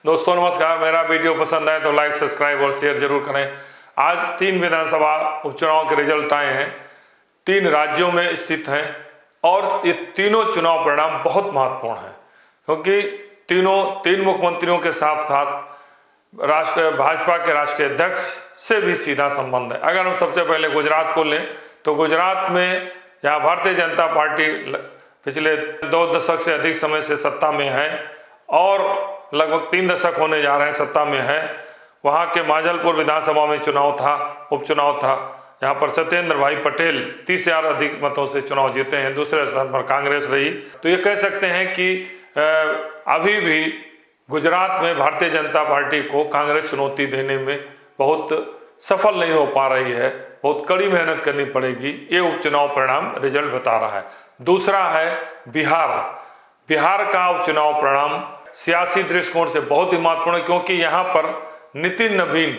दोस्तों नमस्कार। मेरा वीडियो पसंद आए तो लाइक, सब्सक्राइब और शेयर जरूर करें। आज 3 विधानसभा उपचुनाव के रिजल्ट आए हैं, 3 राज्यों में स्थित हैं और ये तीनों चुनाव परिणाम बहुत महत्वपूर्ण हैं क्योंकि तीन मुख्यमंत्रियों के साथ साथ भाजपा के राष्ट्रीय अध्यक्ष से भी सीधा संबंध है। अगर हम सबसे पहले गुजरात को लें तो गुजरात में जहाँ भारतीय जनता पार्टी पिछले 2 दशक से अधिक समय से सत्ता में है और लगभग 3 दशक होने जा रहे हैं सत्ता में है, वहाँ के माजलपुर विधानसभा में उपचुनाव था, यहाँ पर सत्येंद्र भाई पटेल 30,000 अधिक मतों से चुनाव जीते हैं। दूसरे स्थान पर कांग्रेस रही। तो ये कह सकते हैं कि अभी भी गुजरात में भारतीय जनता पार्टी को कांग्रेस चुनौती देने में बहुत सफल नहीं हो पा रही है, बहुत कड़ी मेहनत करनी पड़ेगी, ये उपचुनाव परिणाम रिजल्ट बता रहा है। दूसरा है बिहार का उपचुनाव परिणाम सियासी दृष्टिकोण से बहुत ही महत्वपूर्ण है क्योंकि यहाँ पर नितिन नवीन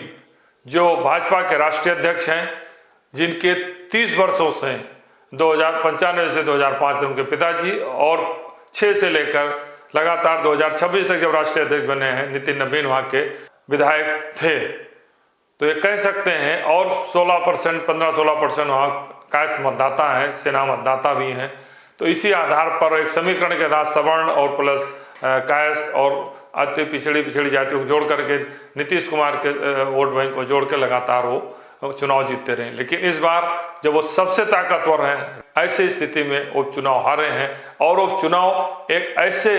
जो भाजपा के राष्ट्रीय अध्यक्ष हैं, जिनके 30 वर्षों से 1995 से 2005 तक उनके पिताजी और 6 से लेकर लगातार 2026 तक जब राष्ट्रीय अध्यक्ष बने हैं, नितिन नवीन वहाँ के विधायक थे। तो ये कह सकते हैं और 16% 15-16% वहाँ कायस्थ मतदाता हैं, सेना मतदाता भी हैं। तो इसी आधार पर एक समीकरण के आधार सवर्ण और प्लस कायस्थ और अति पिछड़ी जातियों को जोड़ करके नीतीश कुमार के वोट बैंक को जोड़ के लगातार वो चुनाव जीतते रहे। लेकिन इस बार जब वो सबसे ताकतवर हैं, ऐसी स्थिति में उपचुनाव हारे हैं और उपचुनाव एक ऐसे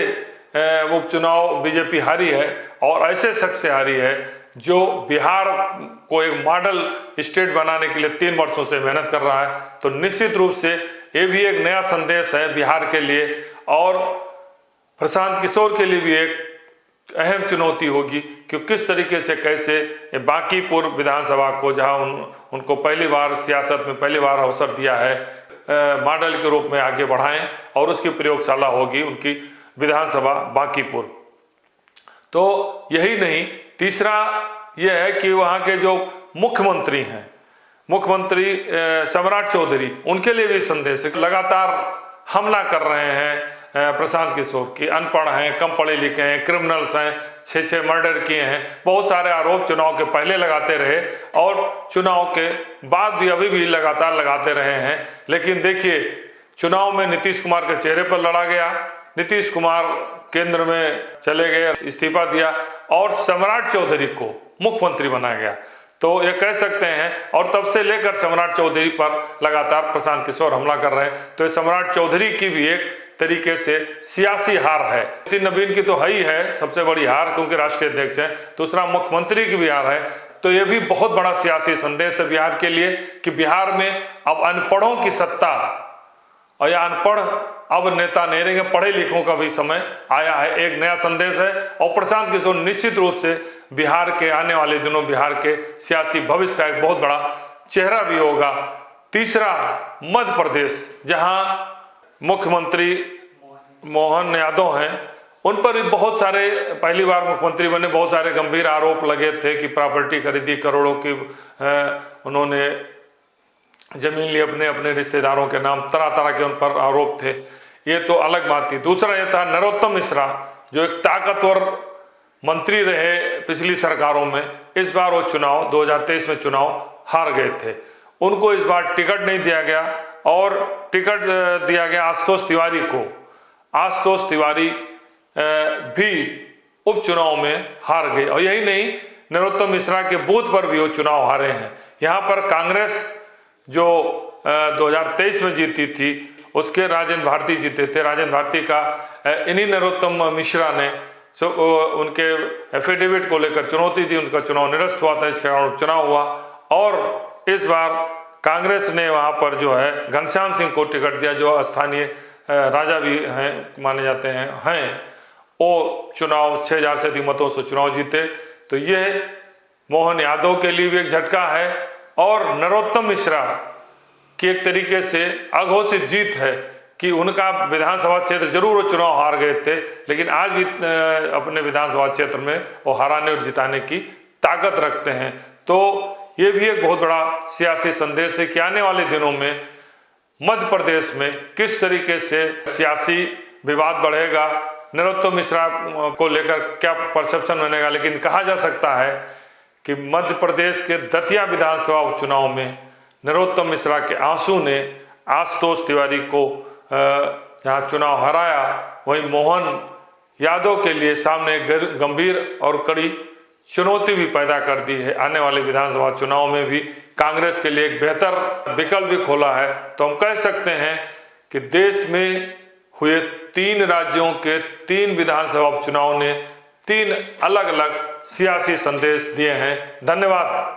उपचुनाव बीजेपी हारी है और ऐसे शख्स से हारी है जो बिहार को एक मॉडल स्टेट बनाने के लिए 3 वर्षों से मेहनत कर रहा है। तो निश्चित रूप से ये भी एक नया संदेश है बिहार के लिए और प्रशांत किशोर के लिए भी एक अहम चुनौती होगी कि किस तरीके से कैसे बांकीपुर विधानसभा को, जहां उनको पहली बार सियासत में पहली बार अवसर दिया है, मॉडल के रूप में आगे बढ़ाएं और उसकी प्रयोगशाला होगी उनकी विधानसभा बांकीपुर। तो यही नहीं, तीसरा यह है कि वहाँ के जो मुख्यमंत्री हैं, मुख्यमंत्री सम्राट चौधरी, उनके लिए भी संदेश है। लगातार हमला कर रहे हैं प्रशांत किशोर की, अनपढ़ हैं, कम पढ़े लिखे हैं, क्रिमिनल्स हैं, 6 मर्डर किए हैं, बहुत सारे आरोप चुनाव के पहले लगाते रहे और चुनाव के बाद भी अभी भी लगातार लगाते रहे हैं। लेकिन देखिए, चुनाव में नीतीश कुमार के चेहरे पर लड़ा गया, नीतीश कुमार केंद्र में चले गए, इस्तीफा दिया और सम्राट चौधरी को मुख्यमंत्री बनाया गया। तो ये कह सकते हैं और तब से लेकर सम्राट चौधरी पर लगातार प्रशांत किशोर हमला कर रहे हैं। तो ये सम्राट चौधरी की भी एक तरीके से सियासी हार है। नितिन नवीन की तो है ही है सबसे बड़ी हार क्योंकि राष्ट्रीय अध्यक्ष हैं, दूसरा मुख्यमंत्री की भी हार है। तो ये भी बहुत बड़ा सियासी संदेश है बिहार के लिए कि बिहार में अब अनपढ़ों की सत्ता और या अनपढ़ अब नेता नहीं रहेंगे, पढ़े लिखों का भी समय आया है, एक नया संदेश है। और प्रशांत किशोर निश्चित रूप से बिहार के आने वाले दिनों बिहार के सियासी भविष्य का एक बहुत बड़ा चेहरा भी होगा। तीसरा, मध्य प्रदेश, जहां मुख्यमंत्री मोहन यादव हैं, उन पर भी बहुत सारे पहली बार मुख्यमंत्री बने, बहुत सारे गंभीर आरोप लगे थे कि प्रॉपर्टी खरीदी, करोड़ों की उन्होंने जमीन ली अपने अपने रिश्तेदारों के नाम, तरह तरह के उन पर आरोप थे। ये तो अलग बात थी। दूसरा ये था नरोत्तम मिश्रा, जो एक ताकतवर मंत्री रहे पिछली सरकारों में, इस बार वो चुनाव 2023 में चुनाव हार गए थे, उनको इस बार टिकट नहीं दिया गया और टिकट दिया गया आशुतोष तिवारी को। आशुतोष तिवारी भी उपचुनाव में हार गए और यही नहीं, नरोत्तम मिश्रा के बूथ पर भी वो चुनाव हारे हैं। यहाँ पर कांग्रेस जो 2023 में जीती थी, उसके राजेंद्र भारती जीते थे। राजेंद्र भारती का इन्हीं नरोत्तम मिश्रा ने उनके एफिडेविट को लेकर चुनौती दी, उनका चुनाव निरस्त हुआ था, इसके कारण उपचुनाव हुआ। और इस बार कांग्रेस ने वहाँ पर जो है घनश्याम सिंह को टिकट दिया, जो स्थानीय राजा भी हैं माने जाते हैं, वो चुनाव 6,000 से अधिक मतों से चुनाव जीते। तो ये मोहन यादव के लिए भी एक झटका है और नरोत्तम मिश्रा की एक तरीके से अघोषित जीत है कि उनका विधानसभा क्षेत्र जरूर वो चुनाव हार गए थे, लेकिन आज भी अपने विधानसभा क्षेत्र में वो हराने और जिताने की ताकत रखते हैं। तो ये भी एक बहुत बड़ा सियासी संदेश है कि आने वाले दिनों में मध्य प्रदेश में किस तरीके से सियासी विवाद बढ़ेगा, नरोत्तम मिश्रा को लेकर क्या परसेप्शन बनेगा, लेकिन कहा जा सकता है कि मध्य प्रदेश के दतिया विधानसभा उपचुनाव में नरोत्तम मिश्रा के आंसू ने आशुतोष तिवारी को यहाँ चुनाव हराया। वहीं मोहन यादव के लिए सामने गंभीर और कड़ी चुनौती भी पैदा कर दी है। आने वाले विधानसभा चुनाव में भी कांग्रेस के लिए एक बेहतर विकल्प भी खोला है। तो हम कह सकते हैं कि देश में हुए 3 राज्यों के 3 विधानसभा उपचुनाव ने 3 अलग अलग सियासी संदेश दिए हैं। धन्यवाद।